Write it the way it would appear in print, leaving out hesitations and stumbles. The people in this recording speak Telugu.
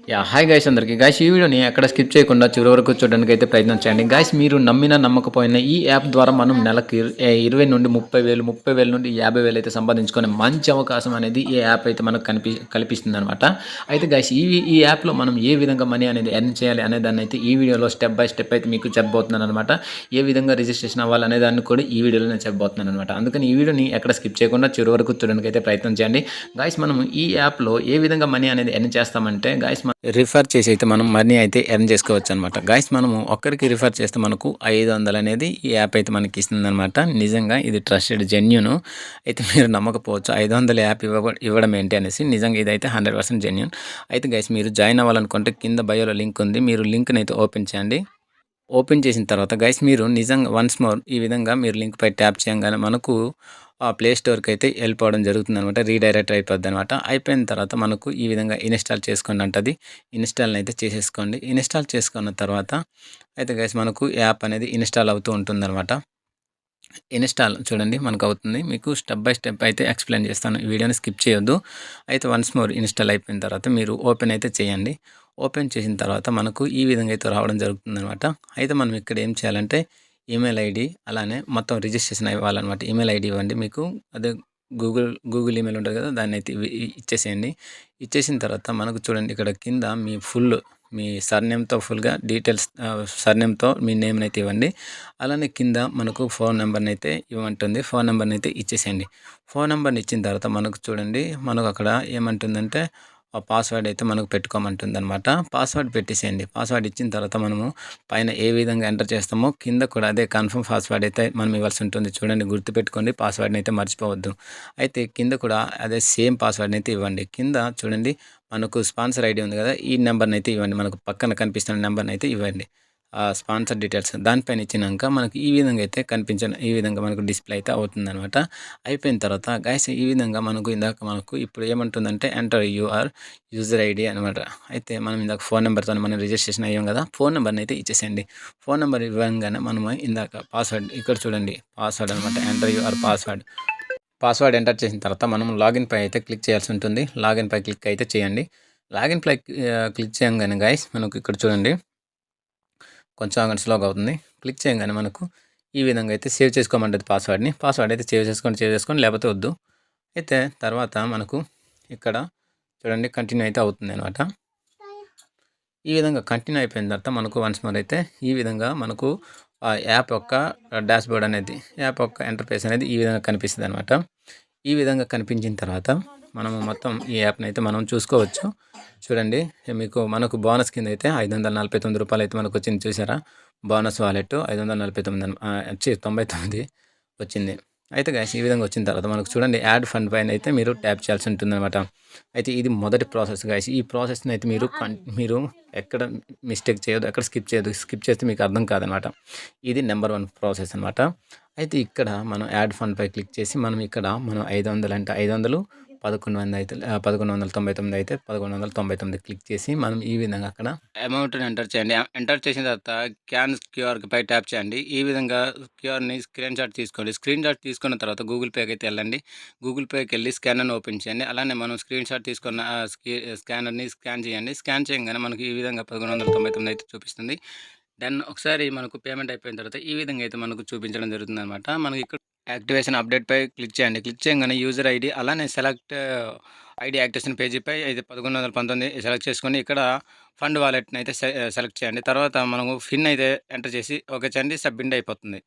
హాయ్ గైస్ అందరికి గైస్ ఈ వీడియోని ఎక్కడ స్కిప్ చేయకుండా చివరి వరకు చూడడానికి అయితే ప్రయత్నం చేయండి గైస్. మీరు నమ్మినా నమ్మకపోయినా ఈ యాప్ ద్వారా మనం నెలకి 20 నుండి 30,000 నుండి 50,000 అయితే సంపాదించుకునే మంచి అవకాశం అనేది ఈ యాప్ అయితే మనకు కల్పిస్తుంది అనమాట. అయితే గైస్ ఈ యాప్లో మనం ఏ విధంగా మనీ అనేది ఎర్న్ చేయాలి అనే దాన్ని అయితే ఈ వీడియోలో స్టెప్ బై స్టెప్ అయితే మీకు చెప్పబోతున్నాను అనమాట. ఏ విధంగా రిజిస్ట్రేషన్ అవ్వాలి అనే దాన్ని కూడా ఈ వీడియోలో నేను చెప్పబోతున్నాను అనమాట. అందుకని ఈ వీడియోని ఎక్కడ స్కిప్ చేయకుండా చివరి వరకు చూడడానికి అయితే ప్రయత్నం చేయండి గైస్. మనం ఈ యాప్లో ఏ విధంగా మనీ అనేది ఎర్న్ చేస్తామంటే గైస్ రిఫర్ చేసి అయితే మనం మనీ అయితే ఎర్న్ చేసుకోవచ్చు అనమాట. గైస్ మనము ఒక్కరికి రిఫర్ చేస్తే మనకు 500 అనేది ఈ యాప్ అయితే మనకి ఇస్తుంది అనమాట. నిజంగా ఇది ట్రస్టెడ్ జెన్యూన్ అయితే మీరు నమ్మకపోవచ్చు 500 యాప్ ఇవ్వడం ఏంటి అనేసి. నిజంగా ఇదైతే 100% జెన్యూన్. అయితే గైస్ మీరు జాయిన్ అవ్వాలనుకుంటే కింద బయోలో లింక్ ఉంది, మీరు లింక్ని అయితే ఓపెన్ చేయండి. ఓపెన్ చేసిన తర్వాత గైస్ మీరు నిజంగా వన్స్ మోర్ ఈ విధంగా మీరు లింక్ పై ట్యాప్ చేయగానే మనకు ఆ ప్లే స్టోర్కి అయితే వెళ్ళిపోవడం జరుగుతుంది అనమాట. రీడైరెక్ట్ అయిపోద్ది అనమాట. అయిపోయిన తర్వాత మనకు ఈ విధంగా ఇన్స్టాల్ చేసుకోండి అంటది. ఇన్స్టాల్ని అయితే చేసేసుకోండి. ఇన్స్టాల్ చేసుకున్న తర్వాత అయితే గైస్ మనకు యాప్ అనేది ఇన్స్టాల్ అవుతూ ఉంటుందన్నమాట. ఇన్స్టాల్ చూడండి మనకు అవుతుంది. మీకు స్టెప్ బై స్టెప్ అయితే ఎక్స్ప్లెయిన్ చేస్తాను, ఈ వీడియోని స్కిప్ చేయొద్దు. అయితే వన్స్ మోర్ ఇన్స్టాల్ అయిపోయిన తర్వాత మీరు ఓపెన్ అయితే చేయండి. ఓపెన్ చేసిన తర్వాత మనకు ఈ విధంగా అయితే రావడం జరుగుతుందనమాట. అయితే మనం ఇక్కడ ఏం చేయాలంటే ఈమెయిల్ ఐడి అలానే మొత్తం రిజిస్ట్రేషన్ అవ్వాలన్నమాట. ఈమెయిల్ ఐడి ఇవ్వండి. మీకు అదే గూగుల్ ఈమెయిల్ ఉంటుంది కదా, దాన్ని అయితే ఇచ్చేసేయండి. ఇచ్చేసిన తర్వాత మనకు చూడండి ఇక్కడ కింద మీ సర్నేమ్తో ఫుల్గా డీటెయిల్స్, సర్నేమ్తో మీ నేమ్ని అయితే ఇవ్వండి. అలానే కింద మనకు ఫోన్ నెంబర్ని అయితే ఇవ్వమంటుంది. ఫోన్ నెంబర్ని అయితే ఇచ్చేసేయండి. ఫోన్ నెంబర్ని ఇచ్చిన తర్వాత మనకు చూడండి మనకు అక్కడ ఏమంటుందంటే ఆ పాస్వర్డ్ అయితే మనకు పెట్టుకోమంటుంది అనమాట. పాస్వర్డ్ పెట్టేసేయండి. పాస్వర్డ్ ఇచ్చిన తర్వాత మనము పైన ఏ విధంగా ఎంటర్ చేస్తామో కింద కూడా అదే కన్ఫర్మ్ పాస్వర్డ్ అయితే మనం ఇవ్వాల్సి ఉంటుంది. చూడండి గుర్తుపెట్టుకోండి, పాస్వర్డ్ని అయితే మర్చిపోవద్దు. అయితే కింద కూడా అదే సేమ్ పాస్వర్డ్ని అయితే ఇవ్వండి. కింద చూడండి మనకు స్పాన్సర్ ఐడి ఉంది కదా, ఈ నెంబర్ని అయితే ఇవ్వండి. మనకు పక్కన కనిపిస్తున్న నెంబర్ని అయితే ఇవ్వండి. స్పాన్సర్ డీటెయిల్స్ దానిపైన ఇచ్చినాక మనకు ఈ విధంగా అయితే ఈ విధంగా మనకు డిస్ప్లే అయితే అవుతుందన్నమాట. అయిపోయిన తర్వాత గైస్ ఈ విధంగా మనకు ఇప్పుడు ఏమంటుందంటే ఎంటర్ యూజర్ ఐడి అనమాట. అయితే మనం ఇందాక ఫోన్ నెంబర్తో మనం రిజిస్ట్రేషన్ అయ్యాం కదా, ఫోన్ నెంబర్ని అయితే ఇచ్చేసేయండి. ఫోన్ నెంబర్ ఇవ్వగానే మనము ఇందాక పాస్వర్డ్ ఇక్కడ చూడండి పాస్వర్డ్ అనమాట. ఎంటర్ యువర్ పాస్వర్డ్ ఎంటర్ చేసిన తర్వాత మనం లాగిన్ పై అయితే క్లిక్ చేయాల్సి ఉంటుంది. లాగిన్ పై క్లిక్ అయితే చేయండి. లాగిన్ పై క్లిక్ చేయగానే గైస్ మనకు ఇక్కడ చూడండి కొంచెం అక్కడ స్లోగా అవుతుంది. క్లిక్ చేయగానే మనకు ఈ విధంగా అయితే సేవ్ చేసుకోమంటుంది పాస్వర్డ్ని. పాస్వర్డ్ అయితే సేవ్ చేసుకొని లేకపోతే వద్దు. అయితే తర్వాత మనకు ఇక్కడ చూడండి కంటిన్యూ అయితే అవుతుంది అనమాట. ఈ విధంగా కంటిన్యూ అయిపోయిన తర్వాత మనకు వన్స్ మోర్ అయితే ఈ విధంగా మనకు ఆ యాప్ యొక్క డాష్బోర్డ్ అనేది, యాప్ యొక్క ఇంటర్ఫేస్ అనేది ఈ విధంగా కనిపిస్తుంది అనమాట. ఈ విధంగా కనిపించిన తర్వాత మనము మొత్తం ఈ యాప్ని అయితే మనం చూసుకోవచ్చు. చూడండి మనకు బోనస్ కింద అయితే 549 రూపాయలు అయితే మనకు వచ్చింది. చూసారా బోనస్ వాలెట్ 549 వచ్చింది. అయితే గైస్ ఈ విధంగా వచ్చిన తర్వాత మనకు చూడండి యాడ్ ఫండ్ పైన అయితే మీరు ట్యాప్ చేయాల్సి ఉంటుందన్నమాట. అయితే ఇది మొదటి ప్రాసెస్ గైస్. ఈ ప్రాసెస్ని అయితే మీరు ఎక్కడ మిస్టేక్ చేయొద్దు, ఎక్కడ స్కిప్ చేయొద్దు. స్కిప్ చేస్తే మీకు అర్థం కాదనమాట. ఇది నెంబర్ 1 ప్రాసెస్ అనమాట. అయితే ఇక్కడ మనం యాడ్ ఫండ్ పై క్లిక్ చేసి మనం 500 అంటే 500 1199 అయితే 1199 క్లిక్ చేసి మనం ఈ విధంగా అక్కడ అమౌంట్ని ఎంటర్ చేయండి. ఎంటర్ చేసిన తర్వాత క్యూఆర్ పై ట్యాప్ చేయండి. ఈ విధంగా క్యూఆర్ని స్క్రీన్ షాట్ తీసుకోండి. స్క్రీన్ షాట్ తీసుకున్న తర్వాత గూగుల్ పేకి అయితే వెళ్ళండి. గూగుల్ పేకి వెళ్ళి స్కానర్ని ఓపెన్ చేయండి. అలానే మనం స్క్రీన్ షాట్ తీసుకున్న స్కానర్ని స్కాన్ చేయండి. స్కాన్ చేయగానే మనకి ఈ విధంగా 1199 అయితే చూపిస్తుంది. దెన్ ఒకసారి మనకు పేమెంట్ అయిపోయిన తర్వాత ఈ విధంగా అయితే మనకు చూపించడం జరుగుతుంది అనమాట. మనకి ఇక్కడ యాక్టివేషన్ అప్డేట్ పై క్లిక్ చేయండి. క్లిక్ చేయగానే యూజర్ ఐడి అలానే సెలెక్ట్ ఐడి యాక్టివేషన్ పేజీపై అయితే 1119 సెలెక్ట్ చేసుకొని ఇక్కడ ఫండ్ వాలెట్ని అయితే సెలెక్ట్ చేయండి. తర్వాత మనము పిన్ అయితే ఎంటర్ చేసి ఓకే చేయండి. సబ్మిట్ అయిపోతుంది.